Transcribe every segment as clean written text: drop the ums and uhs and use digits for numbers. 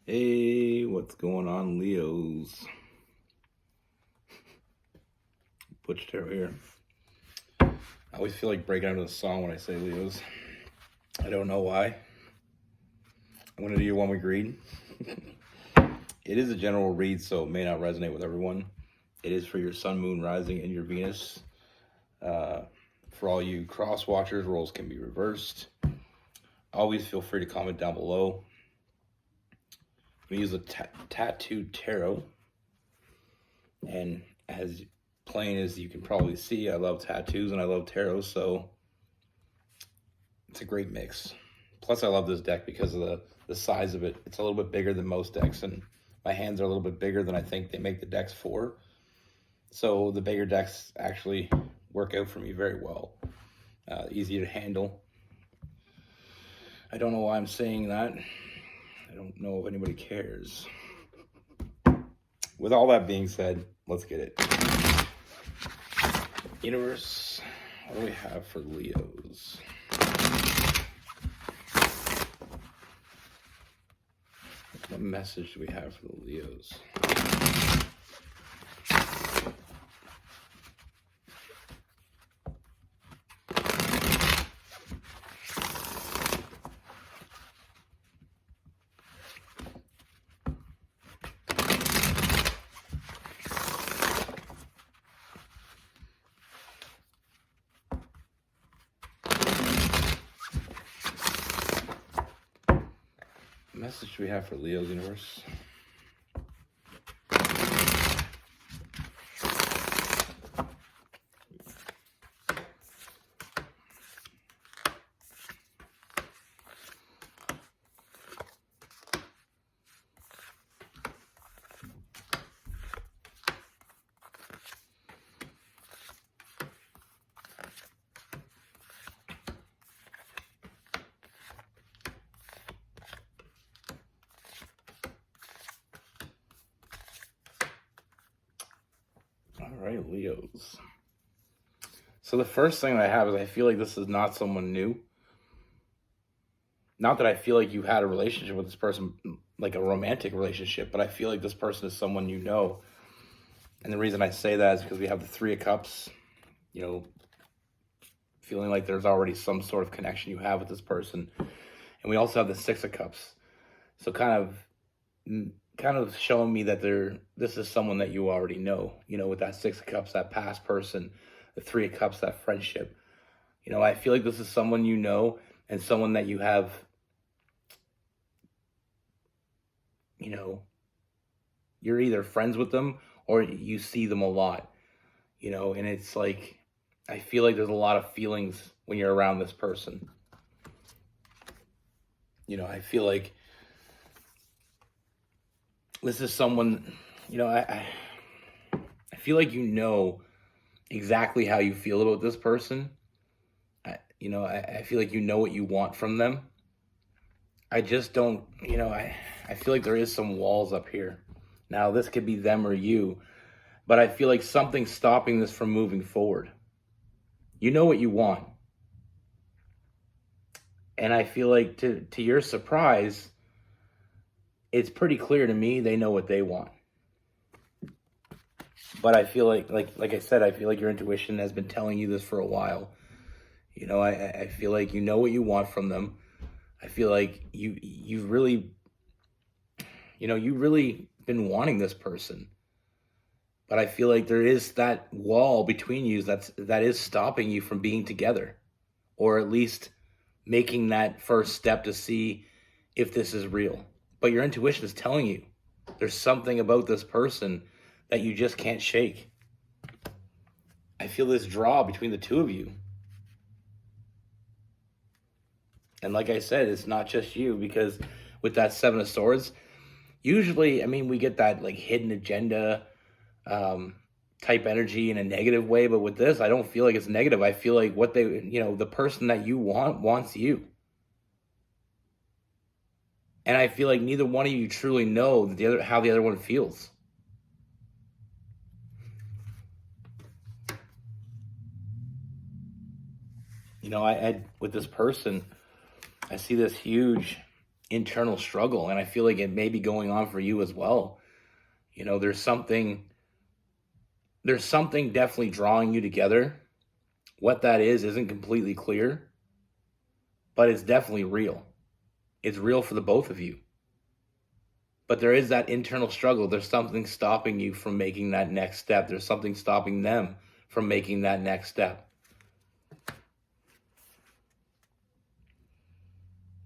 Hey, what's going on, Leos? Butch Tarot here. I always feel like breaking out of the song when I say Leos. I don't know why. I'm going to do your 1 week read. It is a general read, so it may not resonate with everyone. It is for your sun, moon, rising, and your Venus. For all you cross watchers, roles can be reversed. Always feel free to comment down below. We use a tattooed tarot, and as plain as you can probably see, I love tattoos and I love tarot, so it's a great mix. Plus, I love this deck because of the size of it. It's a little bit bigger than most decks, and my hands are a little bit bigger than I think they make the decks for. So the bigger decks actually work out for me very well. Easier to handle. I don't know why I'm saying that. I don't know if anybody cares. With all that being said, let's get it. Universe, what do we have for Leos? What message do we have for the Leos? What message do we have for Leo's universe? All right, Leos. So the first thing I have is I feel like this is not someone new. Not that I feel like you had a relationship with this person, like a romantic relationship, but I feel like this person is someone you know. And the reason I say that is because we have the 3 of Cups, you know, feeling like there's already some sort of connection you have with this person. And we also have the 6 of Cups. So kind of showing me that this is someone that you already know, you know, with that 6 of Cups, that past person, the 3 of Cups, that friendship. You know, I feel like this is someone you know and someone that you have, you know, you're either friends with them or you see them a lot, you know, and it's like, I feel like there's a lot of feelings when you're around this person. You know, I feel like this is someone, you know, I feel like you know exactly how you feel about this person. I feel like you know what you want from them. I just don't, you know, I feel like there is some walls up here. Now, this could be them or you, but I feel like something's stopping this from moving forward. You know what you want. And I feel like to your surprise, it's pretty clear to me they know what they want. But I feel like I said, I feel like your intuition has been telling you this for a while. You know, I feel like you know what you want from them. I feel like you've really, you know, you've really been wanting this person. But I feel like there is that wall between you that is stopping you from being together, or at least making that first step to see if this is real. But your intuition is telling you there's something about this person that you just can't shake. I feel this draw between the 2 of you. And like I said, it's not just you, because with that 7 of Swords, usually, I mean, we get that like hidden agenda type energy in a negative way. But with this, I don't feel like it's negative. I feel like what they, you know, the person that you want wants you. And I feel like neither one of you truly know how the other one feels. You know, I with this person, I see this huge internal struggle, and I feel like it may be going on for you as well. You know, there's something definitely drawing you together. What that is isn't completely clear, but it's definitely real. It's real for the both of you. But there is that internal struggle. There's something stopping you from making that next step. There's something stopping them from making that next step.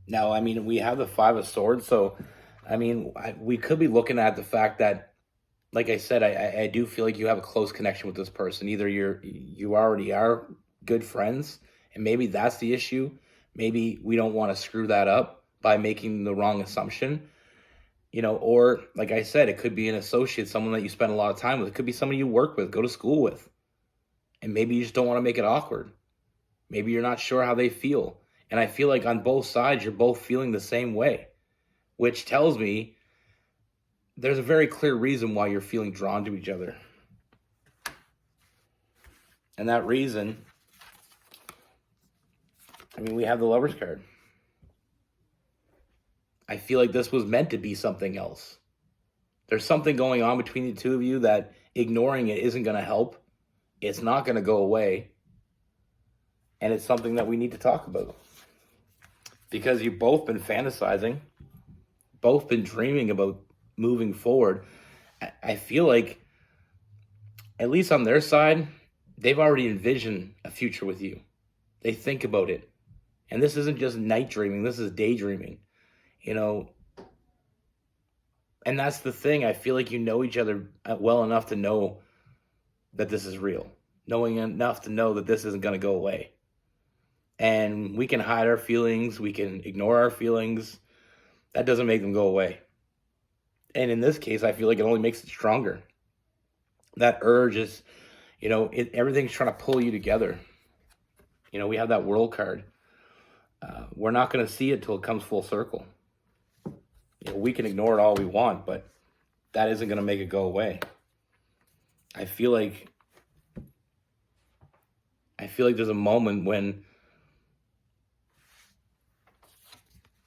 Now, I mean, we have the Five of Swords, so, I mean, we could be looking at the fact that, like I said, I do feel like you have a close connection with this person. Either you already are good friends, and maybe that's the issue. Maybe we don't want to screw that up by making the wrong assumption. You know, or like I said, it could be an associate, someone that you spend a lot of time with. It could be somebody you work with, go to school with. And maybe you just don't want to make it awkward. Maybe you're not sure how they feel. And I feel like on both sides, you're both feeling the same way, which tells me there's a very clear reason why you're feeling drawn to each other. And that reason, I mean, we have the Lover's card. I feel like this was meant to be something else. There's something going on between the two of you that ignoring it isn't going to help. It's not going to go away. And it's something that we need to talk about. Because you've both been fantasizing, both been dreaming about moving forward. I feel like, at least on their side, they've already envisioned a future with you. They think about it. And this isn't just night dreaming, this is daydreaming. You know, and that's the thing. I feel like you know each other well enough to know that this is real. Knowing enough to know that this isn't going to go away. And we can hide our feelings. We can ignore our feelings. That doesn't make them go away. And in this case, I feel like it only makes it stronger. That urge is, you know, everything's trying to pull you together. You know, we have that World card. We're not going to see it till it comes full circle. You know, we can ignore it all we want, but that isn't going to make it go away. I feel like there's a moment when,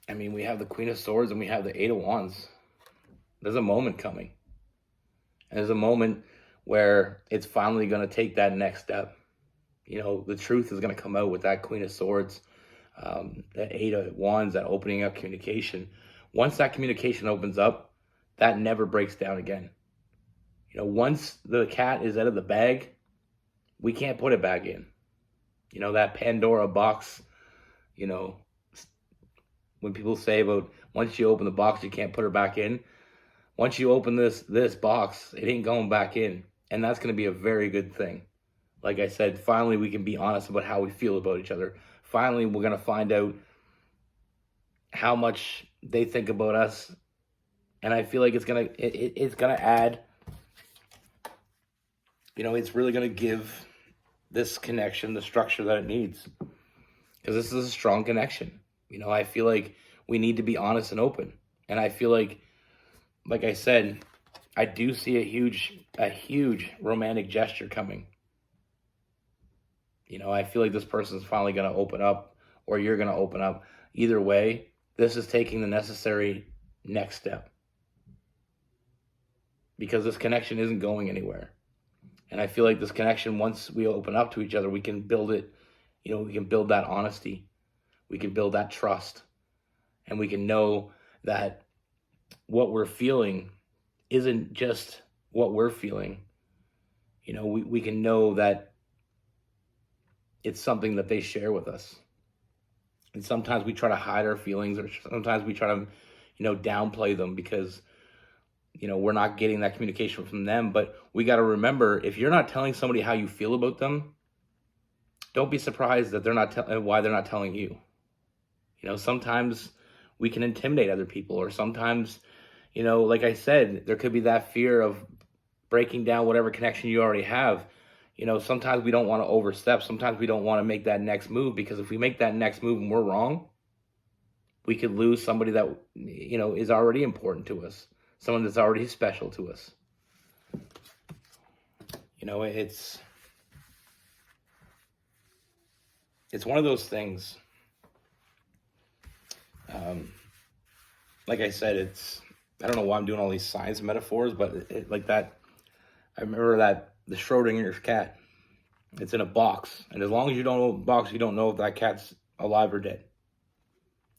I mean, we have the Queen of Swords and we have the Eight of Wands. There's a moment coming. And there's a moment where it's finally going to take that next step. You know, the truth is going to come out with that Queen of Swords, that Eight of Wands, that opening up communication. Once that communication opens up, that never breaks down again. You know, once the cat is out of the bag, we can't put it back in. You know, that Pandora box, you know, when people say about once you open the box, you can't put her back in. Once you open this box, it ain't going back in. And that's going to be a very good thing. Like I said, finally we can be honest about how we feel about each other. Finally, we're going to find out how much they think about us. And I feel like it's going to add, you know, it's really going to give this connection the structure that it needs. Because this is a strong connection. You know, I feel like we need to be honest and open. And I feel like I said, I do see a huge romantic gesture coming. You know, I feel like this person's finally going to open up, or you're going to open up. Either way, this is taking the necessary next step. Because this connection isn't going anywhere. And I feel like this connection, once we open up to each other, we can build it. You know, we can build that honesty. We can build that trust. And we can know that what we're feeling isn't just what we're feeling. You know, we can know that it's something that they share with us. And sometimes we try to hide our feelings, or sometimes we try to, you know, downplay them because, you know, we're not getting that communication from them. But we got to remember, if you're not telling somebody how you feel about them, don't be surprised that they're not why they're not telling you. You know, sometimes we can intimidate other people, or sometimes, you know, like I said, there could be that fear of breaking down whatever connection you already have. You know, sometimes we don't want to overstep. Sometimes we don't want to make that next move, because if we make that next move and we're wrong, we could lose somebody that, you know, is already important to us. Someone that's already special to us. You know, it's one of those things. like I said, I don't know why I'm doing all these science metaphors, but like that, I remember that the Schrodinger's cat, it's in a box. And as long as you don't know the box, you don't know if that cat's alive or dead.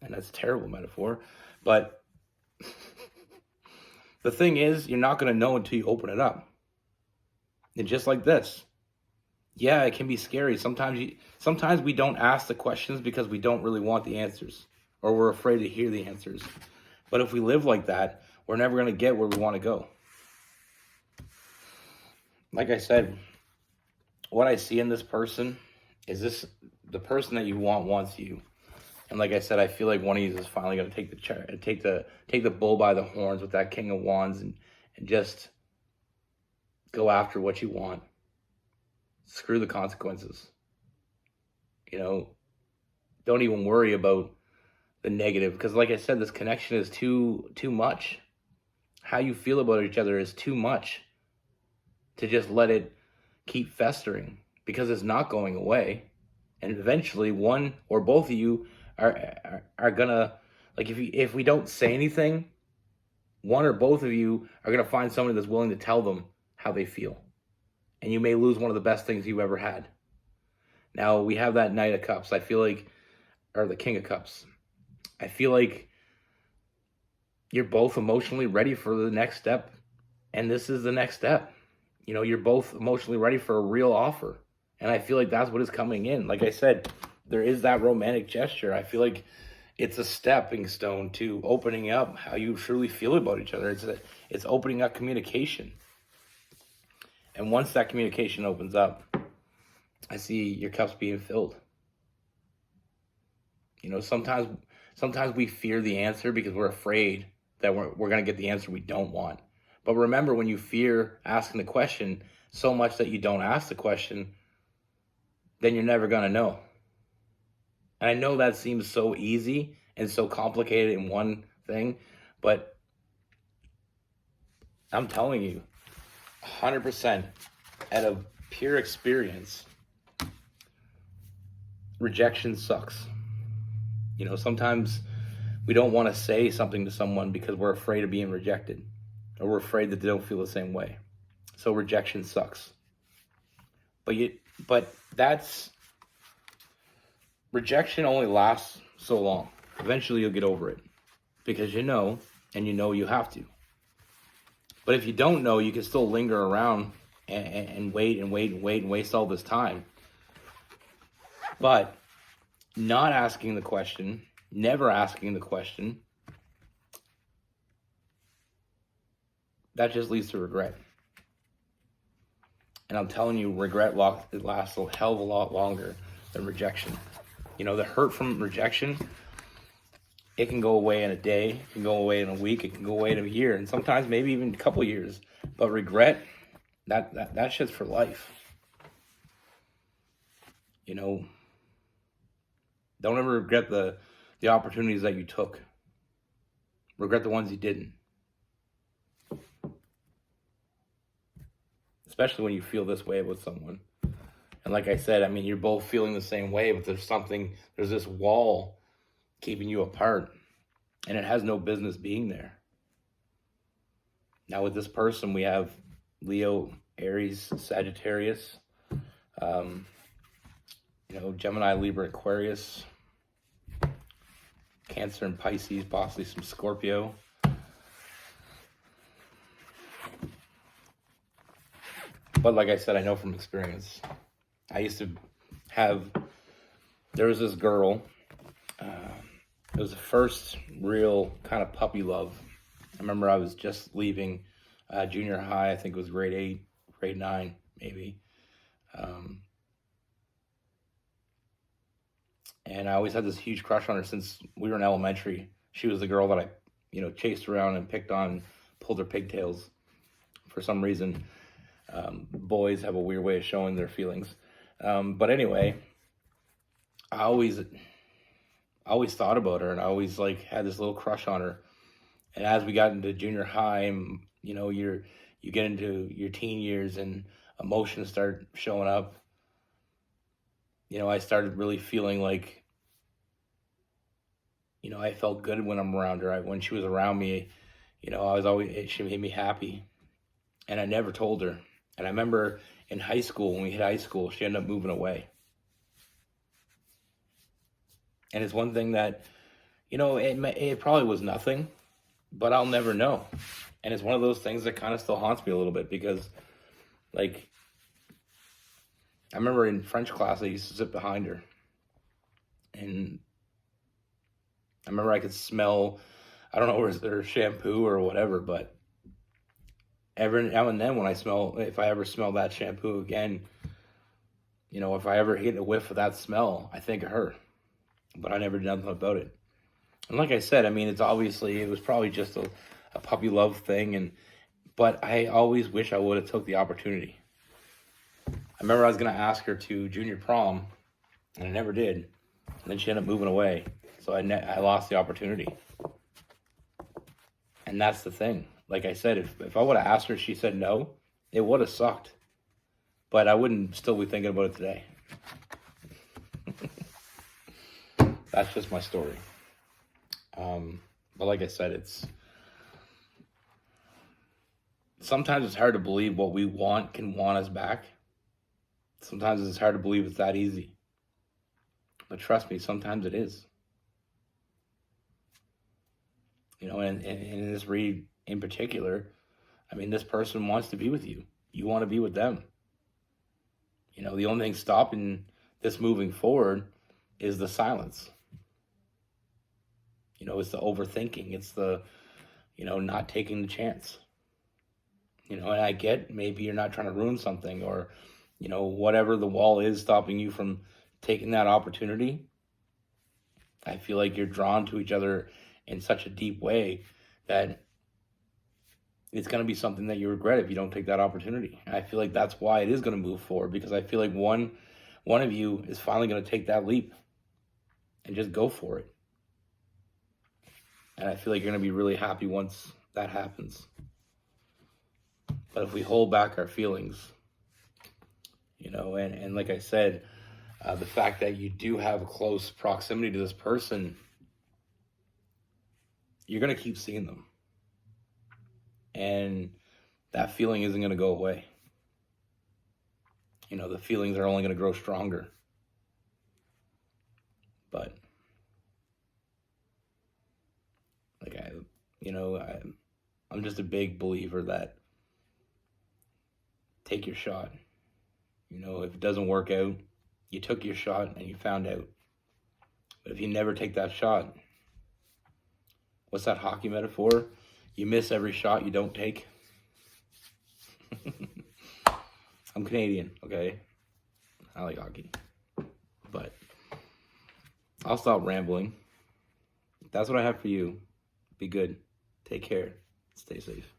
And that's a terrible metaphor. But the thing is, you're not going to know until you open it up. And just like this, yeah, it can be scary. Sometimes we don't ask the questions because we don't really want the answers, or we're afraid to hear the answers. But if we live like that, we're never going to get where we want to go. Like I said, what I see in this person is the person that you want wants you. And like I said, I feel like one of you is finally going to take the bull by the horns with that King of Wands and just go after what you want. Screw the consequences. Don't even worry about the negative, because like I said, this connection is too much. How you feel about each other is too much to just let it keep festering, because it's not going away. And eventually one or both of you are gonna, like, if we don't say anything, one or both of you are gonna find somebody that's willing to tell them how they feel. And you may lose one of the best things you've ever had. Now we have that Knight of Cups, I feel like, or the King of Cups. I feel like you're both emotionally ready for the next step. And this is the next step. You're both emotionally ready for a real offer. And I feel like that's what is coming in. Like I said, there is that romantic gesture. I feel like it's a stepping stone to opening up how you truly feel about each other. It's opening up communication. And once that communication opens up, I see your cups being filled. Sometimes we fear the answer because we're afraid that we're going to get the answer we don't want. But remember, when you fear asking the question so much that you don't ask the question, then you're never going to know. And I know that seems so easy and so complicated in one thing, but I'm telling you, 100% out of pure experience, rejection sucks. Sometimes we don't want to say something to someone because we're afraid of being rejected, or we're afraid that they don't feel the same way. So rejection sucks. But rejection only lasts so long. Eventually you'll get over it, because you know you have to. But if you don't know, you can still linger around and wait and waste all this time. But not asking the question, never asking the question, that just leads to regret. And I'm telling you, regret lasts a hell of a lot longer than rejection. The hurt from rejection, it can go away in a day, it can go away in a week, it can go away in a year, and sometimes maybe even a couple years. But regret, that shit's for life. Don't ever regret the opportunities that you took. Regret the ones you didn't. Especially when you feel this way with someone. And like I said, you're both feeling the same way, but there's this wall keeping you apart. And it has no business being there. Now with this person, we have Leo, Aries, Sagittarius, Gemini, Libra, Aquarius, Cancer and Pisces, possibly some Scorpio. But like I said, I know from experience. There was this girl, it was the first real kind of puppy love. I remember I was just leaving junior high, I think it was grade 8, grade 9, maybe. And I always had this huge crush on her since we were in elementary. She was the girl that I, chased around and picked on, pulled her pigtails. For some reason, boys have a weird way of showing their feelings. But anyway, I always thought about her, and I always had this little crush on her. And as we got into junior high, you get into your teen years and emotions start showing up. I started really feeling like you know, I felt good when I'm around her. When she was around me, you know, I was always, she made me happy. And I never told her. And I remember in high school, when we hit high school, she ended up moving away. And it's one thing that, you know, it probably was nothing, but I'll never know. And it's one of those things that kind of still haunts me a little bit because, like, I remember in French class, I used to sit behind her. And I remember I could smell, I don't know, was there shampoo or whatever, but every now and then if I ever smell that shampoo again, you know, if I ever get a whiff of that smell, I think of her. But I never did nothing about it. And like I said, I mean, it was probably just a puppy love thing. But I always wish I would have took the opportunity. I remember I was going to ask her to junior prom, and I never did. And then she ended up moving away. So I lost the opportunity. And that's the thing. Like I said, if I would have asked her, she said no, it would have sucked. But I wouldn't still be thinking about it today. That's just my story. But like I said, sometimes it's hard to believe what we want can want us back. Sometimes it's hard to believe it's that easy. But trust me, sometimes it is. You know, and in this read in particular, I mean, this person wants to be with you. You want to be with them. You know, the only thing stopping this moving forward is the silence. You know, it's the overthinking. It's the, you know, not taking the chance. You know, and I get maybe you're not trying to ruin something or, you know, whatever the wall is stopping you from taking that opportunity. I feel like you're drawn to each other in such a deep way that it's going to be something that you regret if you don't take that opportunity. And I feel like that's why it is going to move forward, because I feel like one of you is finally going to take that leap and just go for it. And I feel like you're going to be really happy once that happens. But if we hold back our feelings, you know, and like I said, the fact that you do have a close proximity to this person, you're going to keep seeing them. And that feeling isn't going to go away. You know, the feelings are only going to grow stronger. But, like, I'm just a big believer that take your shot. You know, if it doesn't work out, you took your shot and you found out. But if you never take that shot, what's that hockey metaphor? You miss every shot you don't take. I'm Canadian, okay? I like hockey. But I'll stop rambling. That's what I have for you. Be good. Take care. Stay safe.